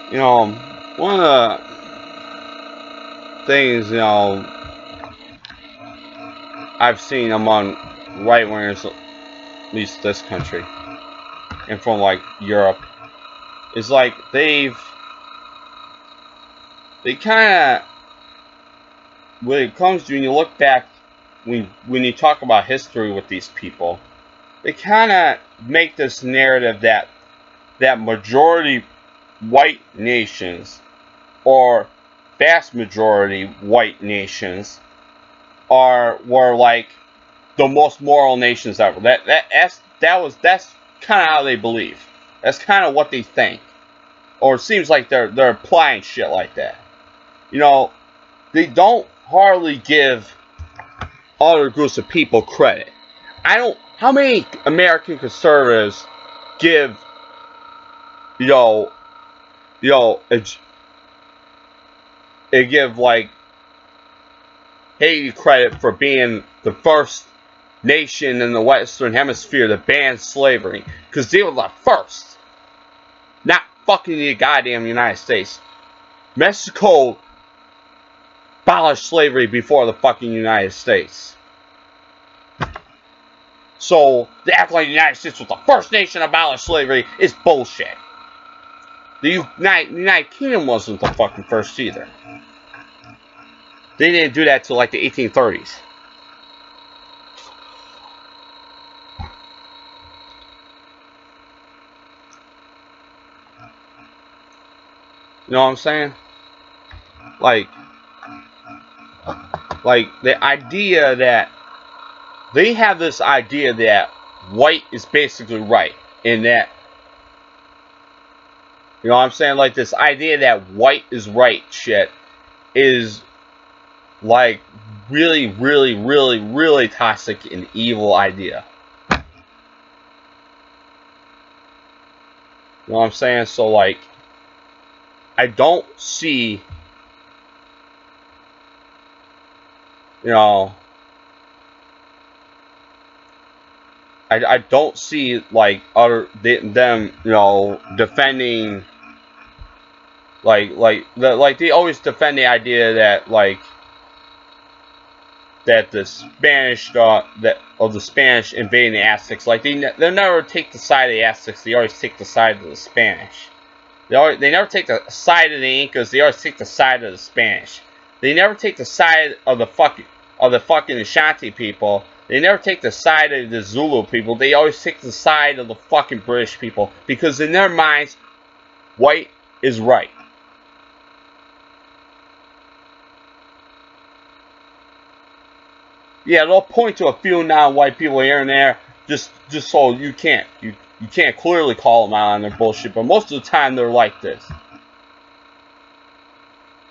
You know, one of the things, I've seen among right wingers, at least this country, and from like Europe, is like they kind of, when it comes to, when you look back, when you talk about history with these people, they kind of make this narrative that majority white nations, or vast majority white nations, were like the most moral nations ever. That's kind of how they believe. That's kind of what they think, or it seems like they're applying shit like that. You know, they don't hardly give other groups of people credit. I don't. How many American conservatives give you know you know they give like Haiti credit for being the first nation in the Western Hemisphere to ban slavery, because they were the first, not fucking the goddamn United States. Mexico abolished slavery before the fucking United States. So to act like the United States was the first nation to abolish slavery is bullshit. The United Kingdom wasn't the fucking first either. They didn't do that till like the 1830s. You know what I'm saying? Like the idea that they have this idea that white is basically right, and that, you know what I'm saying? Like this idea that white is right shit is like really, really, really, really toxic and evil idea. You know what I'm saying? So like, I don't see, you know, I don't see like them, defending like they always defend the idea that the Spanish that of the Spanish invading the Aztecs. Like they never take the side of the Aztecs. They always take the side of the Spanish. They never take the side of the Incas. They always take the side of the Spanish. They never take the side of the fucking Ashanti people. They never take the side of the Zulu people. They always take the side of the fucking British people, because in their minds, white is right. Yeah, they'll point to a few non-white people here and there, just so you can't clearly call them out on their bullshit. But most of the time, they're like this.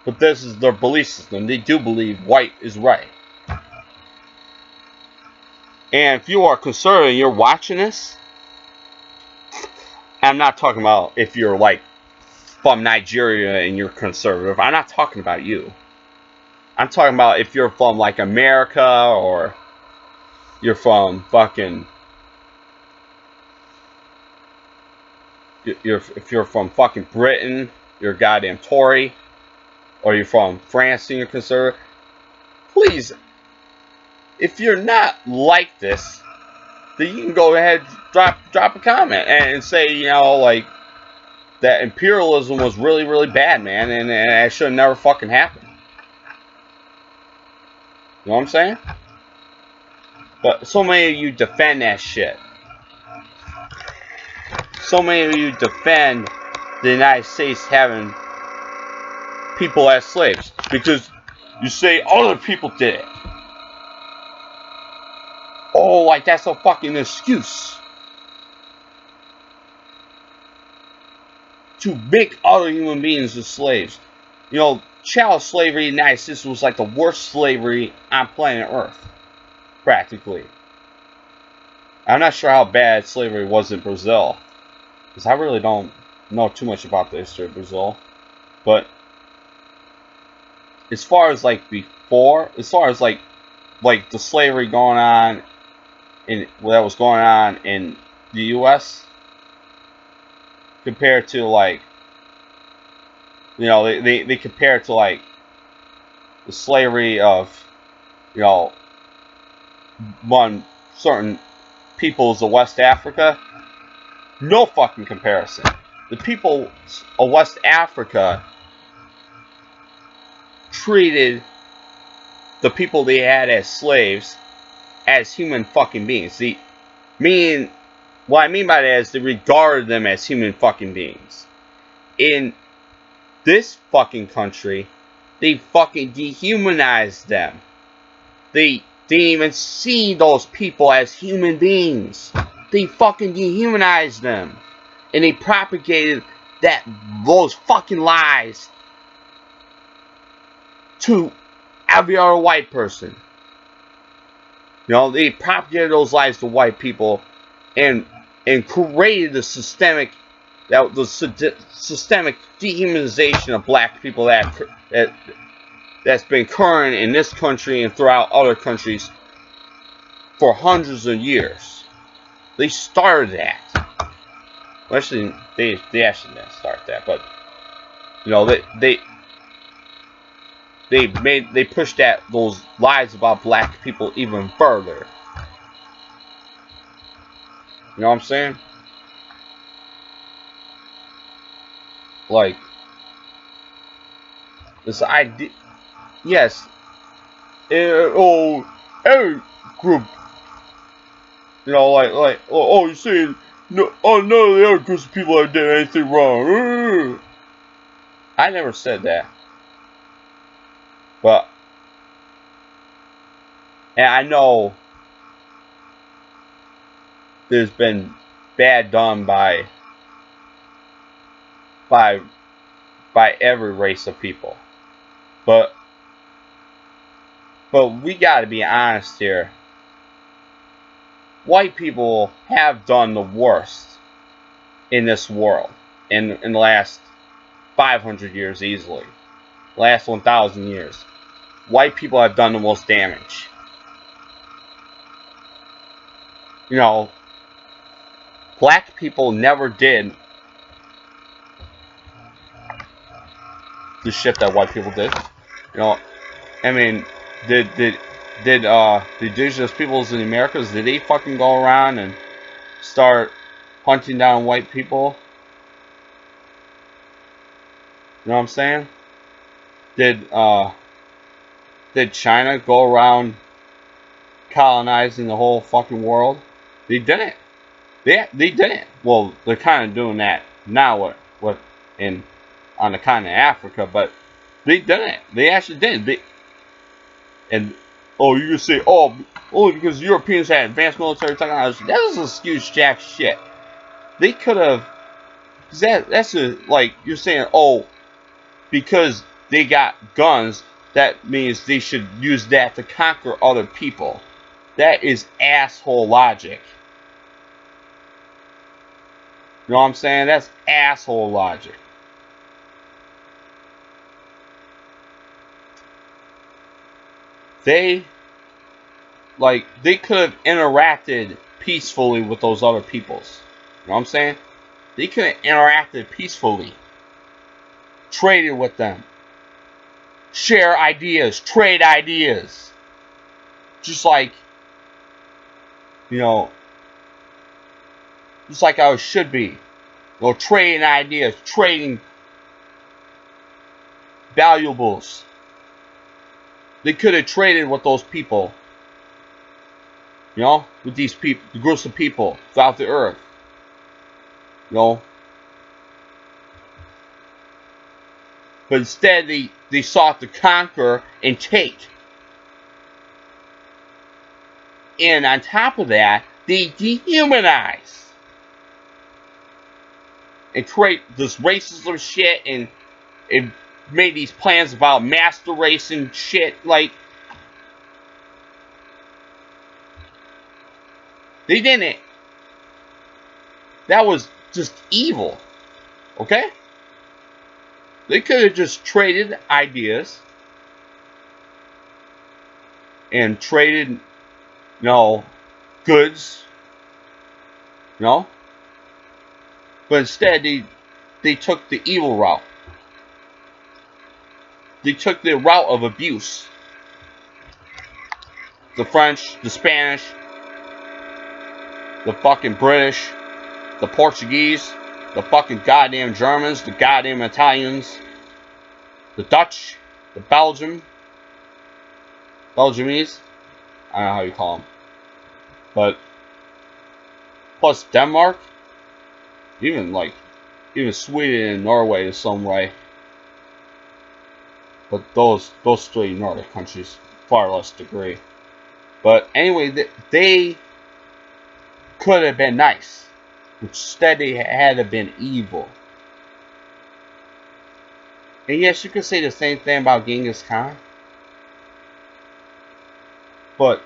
But this is their belief system. They do believe white is right. And if you are conservative and you're watching this, I'm not talking about if you're like from Nigeria and you're conservative. I'm not talking about you. I'm talking about if you're from like America, or you're from fucking if you're from fucking Britain, you're a goddamn Tory, or you're from France and you're conservative. Please, if you're not like this, then you can go ahead, drop a comment and say, like, that imperialism was really, really bad, man, and it should have never fucking happened. You know what I'm saying? But so many of you defend that shit. So many of you defend the United States having people as slaves because you say other people did it. Oh, like that's a fucking excuse to make other human beings as slaves. Chattel slavery in the United States was like the worst slavery on planet Earth, practically. I'm not sure how bad slavery was in Brazil, because I really don't know too much about the history of Brazil. But as far as like the slavery going on that was going on in the U.S. compared to like You know, they compare it to like the slavery of, you know, one certain peoples of West Africa. No fucking comparison. The people of West Africa treated the people they had as slaves as human fucking beings. What I mean by that is they regarded them as human fucking beings. In this fucking country, they fucking dehumanized them. They didn't even see those people as human beings. They fucking dehumanized them. And they propagated those fucking lies to every other white person. You know, they propagated those lies to white people and created the systemic dehumanization of black people that's been current in this country and throughout other countries for hundreds of years. They started that. Well, actually, they actually didn't start that, but you know they pushed those lies about black people even further. You know what I'm saying? Like this idea, yes. Every group, you know, you saying no? Oh, none of the other groups of people have done anything wrong. I never said that, but and I know there's been bad done by by every race of people, but we got to be honest here. White people have done the worst in this world in the last 500 years easily. Last 1,000 years. White people have done the most damage. You know, black people never did the shit that white people did. You know, I mean, did the indigenous peoples in the Americas, did they fucking go around and start hunting down white people? You know what I'm saying? Did China go around colonizing the whole fucking world? They didn't. They didn't. Well, they're kind of doing that now. What in on the continent of Africa, but they didn't. They actually didn't. And you can say, only because Europeans had advanced military technology. That doesn't excuse jack shit. They could have. Like you're saying, because they got guns, that means they should use that to conquer other people. That is asshole logic. You know what I'm saying? That's asshole logic. They could have interacted peacefully with those other peoples. You know what I'm saying? They could have interacted peacefully. Traded with them. Share ideas. Trade ideas. Just like, you know, just like how it should be. You know, trading ideas. Trading valuables. They could have traded with those people. You know, with these people, the groups of people throughout the earth. You know, but instead they sought to conquer and take. And on top of that, they dehumanize and create this racism shit and made these plans about master race and shit. Like, they didn't. That was just evil. Okay? They could have just traded ideas and traded, goods, but instead they took the evil route. they took the route of abuse. The French, the Spanish, the fucking British, the Portuguese, the fucking goddamn Germans, the goddamn Italians, the Dutch, the Belgiumese, I don't know how you call them, but plus Denmark, even Sweden and Norway in some way, but those three Nordic countries far less degree. But anyway, they could have been nice. Instead, they had to have been evil. And yes, you could say the same thing about Genghis Khan. But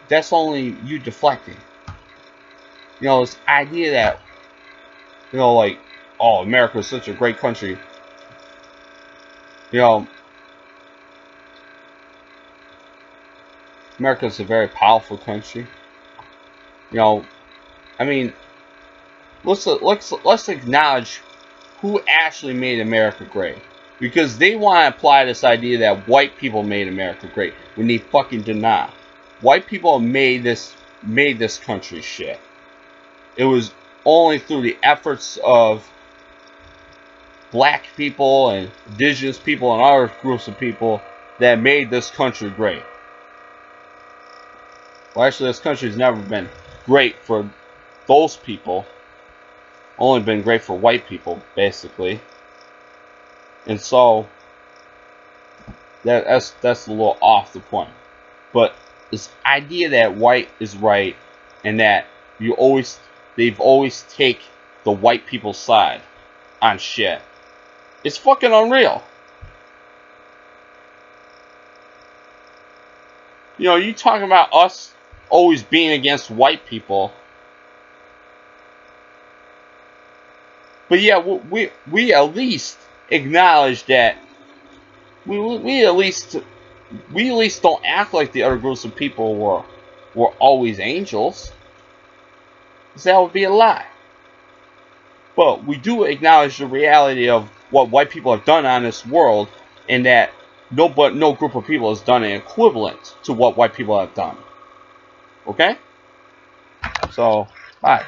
that's only you deflecting. You know, this idea that, you know, like, oh, America is such a great country. You know, America is a very powerful country. You know, I mean, let's acknowledge who actually made America great. Because they want to apply this idea that white people made America great when they fucking did not. White people made this country shit. It was only through the efforts of black people and indigenous people and other groups of people that made this country great. Well, actually, this country's never been great for those people. Only been great for white people, basically. And so that's a little off the point. But this idea that white is right and that they've always take the white people's side on shit, it's fucking unreal. You know, you talking about us always being against white people. But yeah, we at least acknowledge that we at least don't act like the other groups of people were always angels. Because that would be a lie. But we do acknowledge the reality of what white people have done on this world, and that no group of people has done an equivalent to what white people have done. Okay? So, bye.